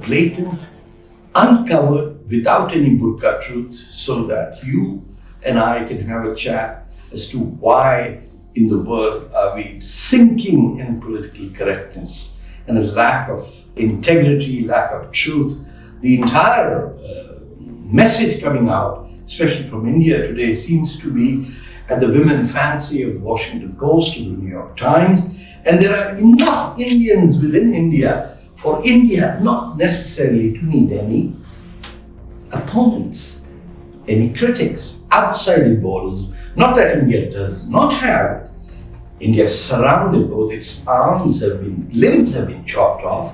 blatant, uncovered, without any burqa truth, so that you and I can have a chat as to why in the world are we sinking in political correctness and a lack of integrity, lack of truth. The entire message coming out, especially from India today, seems to be at the women fancy of the Washington Post or the New York Times. And there are enough Indians within India for India not necessarily to need any opponents, any critics outside its borders. Not that India does not have it. India is surrounded, both its limbs have been chopped off.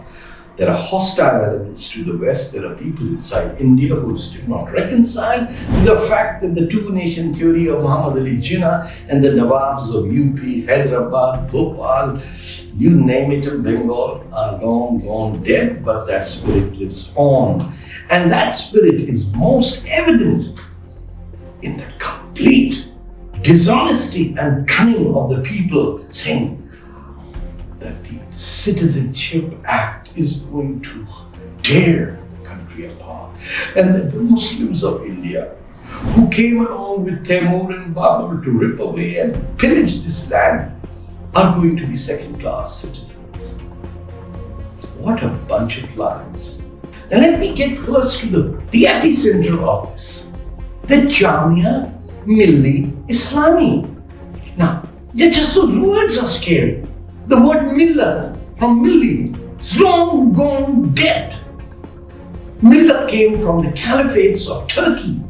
There are hostile elements to the West. There are people inside India who still not reconcile to the fact that the two-nation theory of Muhammad Ali Jinnah and the Nawabs of UP, Hyderabad, Bhopal, you name it, in Bengal, are long gone dead, but that spirit lives on. And that spirit is most evident in the complete dishonesty and cunning of the people saying that the Citizenship Act is going to tear the country apart, and that the Muslims of India, who came along with Timur and Babur to rip away and pillage this land, are going to be second-class citizens. What a bunch of lies. Now let me get first to the epicenter of this, the Jamia, Millia, Islami. Now, just those words are scary. The word millat from milli is long gone dead. Millat came from the caliphates of Turkey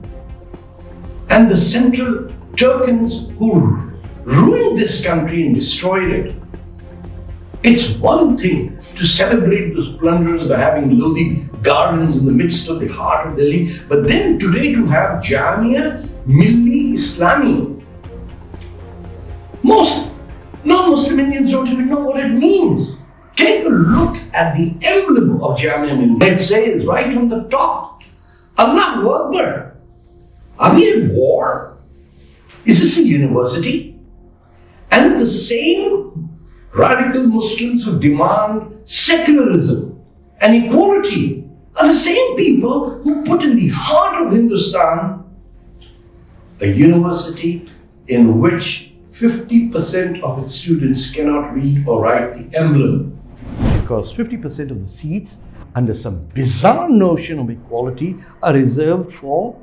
and the central Turkans who ruined this country and destroyed it. It's one thing to celebrate those plunderers by having Lodi gardens in the midst of the heart of Delhi, but then today to have Jamia, Millia, Islami. Most non-Muslim Indians don't even know what it means. Take a look at the emblem of Jamia Millia. It says right on the top, Allahu Akbar. Are we at war? Is this a university? And the same radical Muslims who demand secularism and equality are the same people who put in the heart of Hindustan a university in which 50% of its students cannot read or write the emblem. Because 50% of the seats, under some bizarre notion of equality, are reserved for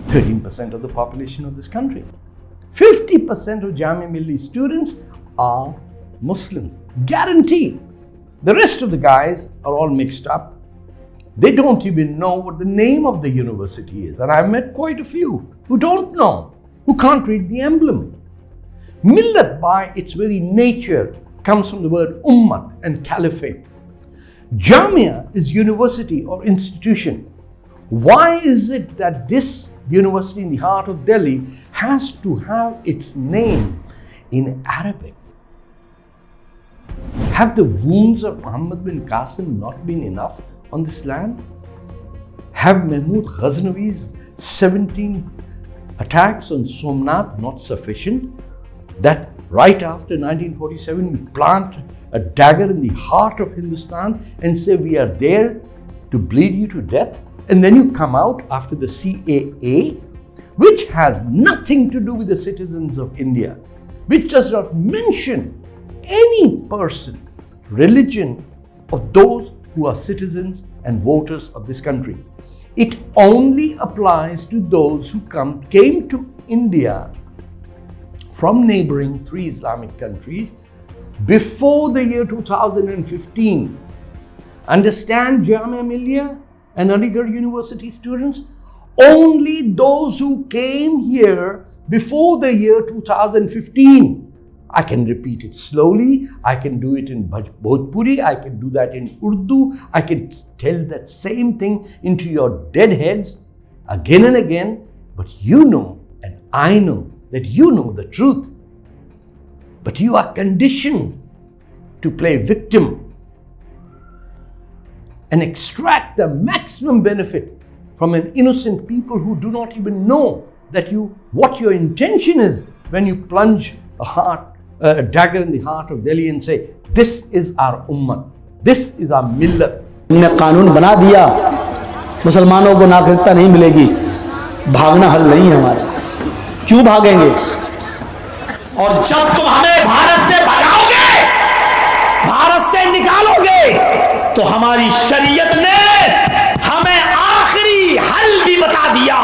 13% of the population of this country. 50% of Jamia Millia students are Muslims. Guaranteed. The rest of the guys are all mixed up. They don't even know what the name of the university is. And I've met quite a few who don't know, who can't read the emblem. Millat, by its very nature, comes from the word ummat and caliphate. Jamia is university or institution. Why is it that this university in the heart of Delhi has to have its name in Arabic? Have the wounds of Muhammad bin Qasim not been enough on this land? Have Mahmud Ghaznavi's 17 attacks on Somnath not sufficient? That right after 1947 we plant a dagger in the heart of Hindustan and say we are there to bleed you to death? And then you come out after the CAA, which has nothing to do with the citizens of India, which does not mention any person, religion of those who are citizens and voters of this country. It only applies to those who came to India from neighboring 3 Islamic countries before the year 2015. Understand, Jamia Millia and Aligarh University students? Only those who came here before the year 2015. I can repeat it slowly. I can do it in Bhojpuri. I can do that in Urdu. I can tell that same thing into your dead heads again and again. But you know, and I know, that you know the truth. But you are conditioned to play victim and extract the maximum benefit from an innocent people who do not even know that what your intention is when you plunge a dagger in the heart of Delhi and say, this is our ummah, this is our millat, हमने कानून बना दिया, मुसलमानों को नागरिकता नहीं मिलेगी, भागना हल नहीं है हमारा। क्यों भागेंगे? और जब तुम हमें भारत से भगाओगे, भारत से निकालोगे, तो हमारी शरीयत ने हमें आखिरी हल भी बता दिया,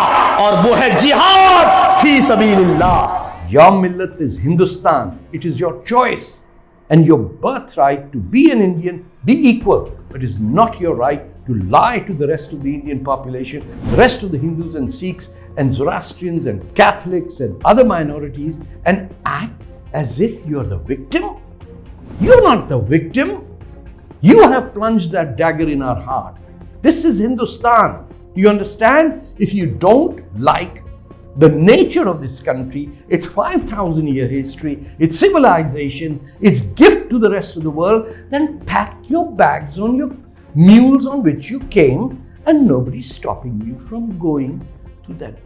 और वो है जिहाद फी सबीलिल्लाह। Your millat is Hindustan. It is your choice and your birthright to be an Indian, be equal. But it is not your right to lie to the rest of the Indian population, the rest of the Hindus and Sikhs and Zoroastrians and Catholics and other minorities, and act as if you are the victim. You're not the victim. You have plunged that dagger in our heart. This is Hindustan. You understand? If you don't like the nature of this country, its 5,000-year history, its civilization, its gift to the rest of the world, then pack your bags on your mules on which you came, and nobody's stopping you from going to that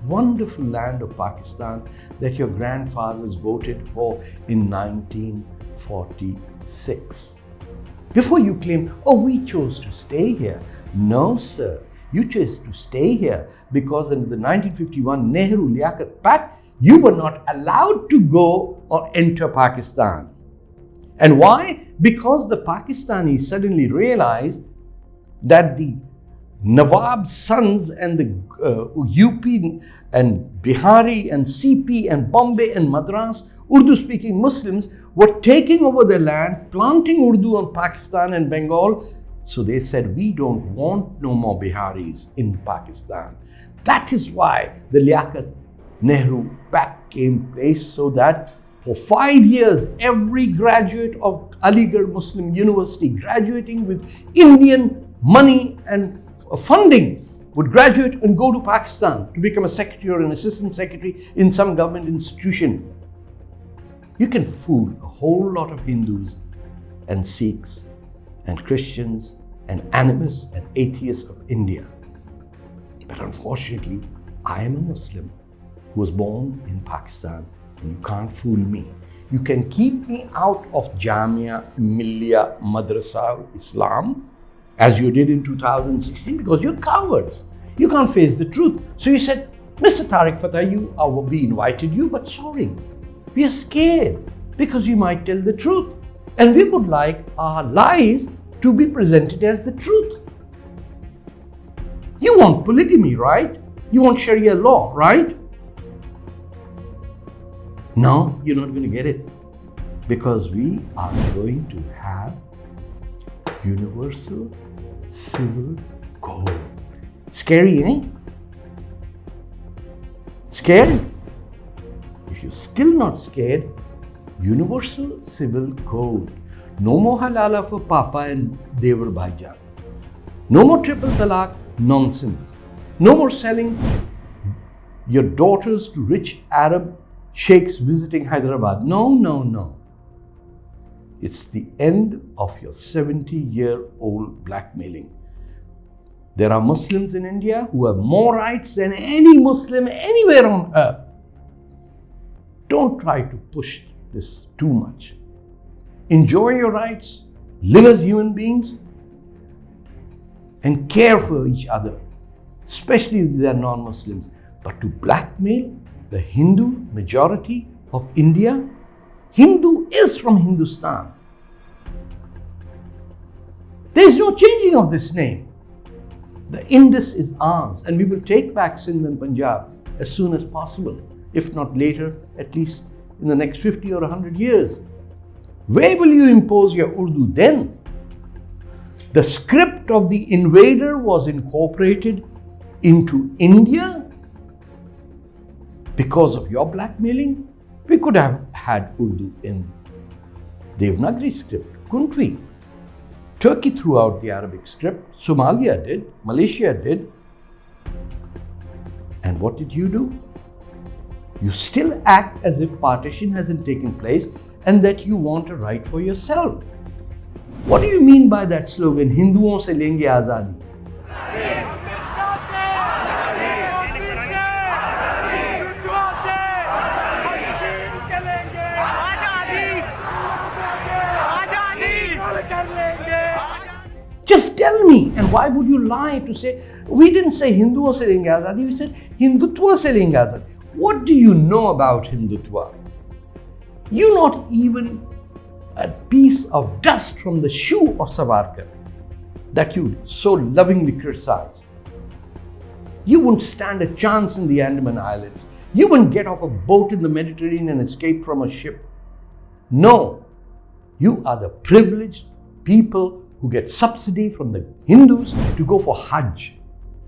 wonderful land of Pakistan that your grandfathers voted for in 1946. Before you claim, oh, we chose to stay here. No, sir. You chose to stay here because under the 1951 Nehru-Liaquat Pact, you were not allowed to go or enter Pakistan. And why? Because the Pakistanis suddenly realized that the Nawab's sons and the UP and Bihari and CP and Bombay and Madras Urdu-speaking Muslims were taking over their land, planting Urdu on Pakistan and Bengal. So they said, we don't want no more Biharis in Pakistan. That is why the Liaquat Nehru Pact came place, so that for 5 years, every graduate of Aligarh Muslim University graduating with Indian money and funding would graduate and go to Pakistan to become a secretary or an assistant secretary in some government institution. You can fool a whole lot of Hindus and Sikhs and Christians and animists and atheists of India. But unfortunately, I am a Muslim who was born in Pakistan, and you can't fool me. You can keep me out of Jamia, Millia, Madrasa, Islam, as you did in 2016, because you're cowards. You can't face the truth. So you said, Mr. Tarek Fatah, we invited you, but sorry, we are scared because you might tell the truth. And we would like our lies to be presented as the truth. You want polygamy, right? You want Sharia law, right? No, you're not going to get it, because we are going to have universal civil code. Scary, eh? Scared? If you're still not scared, universal civil code. No more halala for Papa and Devar Bhaijan. No more triple talaq nonsense. No more selling your daughters to rich Arab sheikhs visiting Hyderabad. No, no, no. It's the end of your 70-year-old blackmailing. There are Muslims in India who have more rights than any Muslim anywhere on earth. Don't try to push this too much. Enjoy your rights, live as human beings, and care for each other, especially if they are non-Muslims. But to blackmail the Hindu majority of India, Hindu is from Hindustan. There is no changing of this name. The Indus is ours, and we will take back Sindh and Punjab as soon as possible, if not later, at least in the next 50 or 100 years. Where will you impose your Urdu then? The script of the invader was incorporated into India because of your blackmailing. We could have had Urdu in Devanagari script, couldn't we? Turkey threw out the Arabic script, Somalia did, Malaysia did. And what did you do? You still act as if partition hasn't taken place and that you want a right for yourself. What do you mean by that slogan, Hinduon se lenge azadi? Just Just tell me. And why would you lie to say, we didn't say Hindu was selling azadi, we said Hindutva was selling azadi. What do you know about Hindutva? You're not even a piece of dust from the shoe of Savarkar that you so lovingly criticize. You wouldn't stand a chance in the Andaman Islands. You wouldn't get off a boat in the Mediterranean and escape from a ship. No, you are the privileged people who get subsidy from the Hindus to go for Hajj,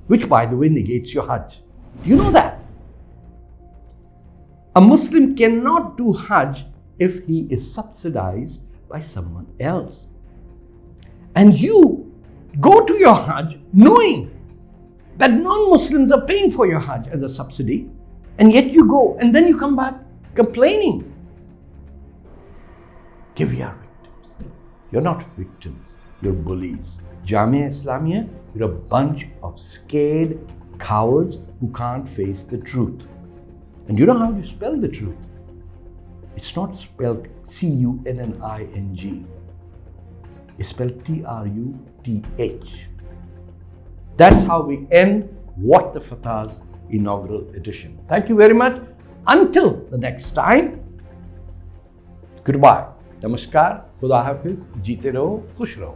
which by the way negates your Hajj. Do you know that? A Muslim cannot do Hajj if he is subsidized by someone else. And you go to your Hajj knowing that non-Muslims are paying for your Hajj as a subsidy, and yet you go and then you come back complaining. Give your victims. You're not victims, you're bullies. Jamia Islamia, you're a bunch of scared cowards who can't face the truth. And you know how you spell the truth? It's not spelled C-U-N-N-I-N-G. It's spelled T-R-U-T-H. That's how we end What the Fatah's inaugural edition. Thank you very much. Until the next time, goodbye. Namaskar, Khuda Hafiz, jeete raho, khush raho.